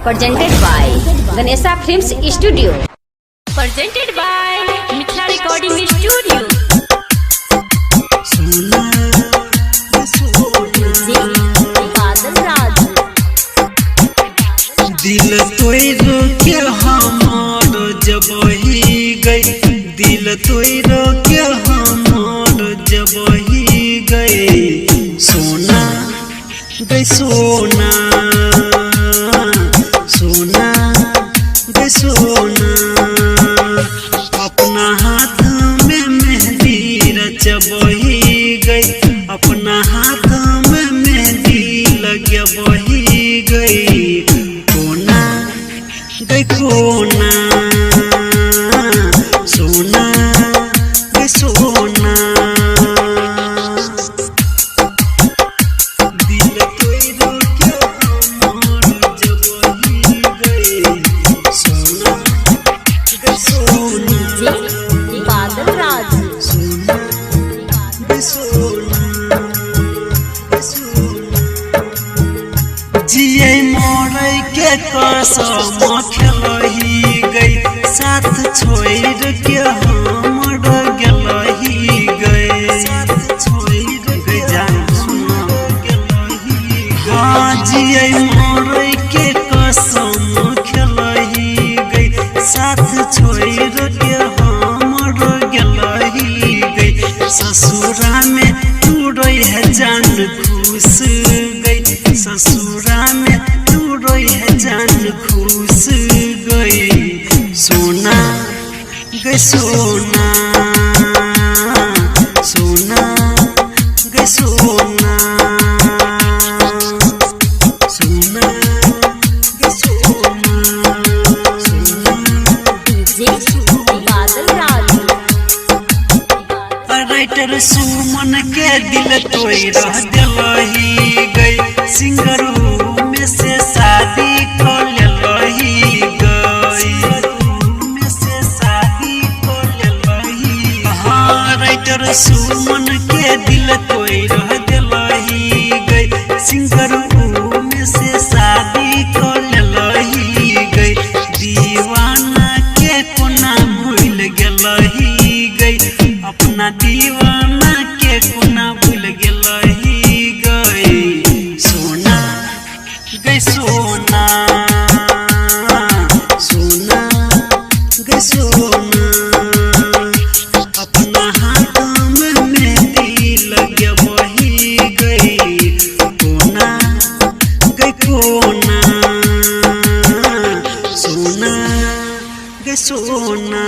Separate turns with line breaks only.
presented by Ganesha Films Studio.
Presented by Mithila Recording Studio.
दिल तोड़ के हमार जब ही गई, दिल तोड़ के हमार जब ही गई, सोना गई सोना सोना गई सोना, अपना हाथ में मेहंदी रचब ही गई, अपना हाथ में मेहंदी लगब ही गई, कोना गई कोना सोना गई सोना, दिल तोड़ के हमार जब ही गई, सोना गई सोना,
बादल राज
सोना गई सोना गई सोना, जिये मोरे के कसम खेलही गई, साथ छोड़ के हमर गेलही गई, साथ छोड़ के जान सुना गेलही, हाँ जिये मोरे के कसम खेलही गई, साथ छोड़ के हमर गेलही गई, ससुरा में तू रही है जान खुश गई, ससुरा में तू रही है जान खुश गई, सोना गई सोना सोना गई सोना सोना गई सोना सोना,
बादल राज
राइटर सुमन के दिल तोड़ दिलही गई, सिंगरू में से शादी कर लेलही गई, में से शादी कर लेलही, हाँ राइटर सुमन के दिल तोड़ दिलही गई, सिंगरू में से शादी कर लेलही गई, दीवाना के कोना भूल गेलही गई, अपना दीवाना के कोना भूल गेलही गई, सोना गई सोना सोना गई सोना, अपना हाथ में मेहंदी लगब ही गई, कोना गई कोना सोना गई सोना।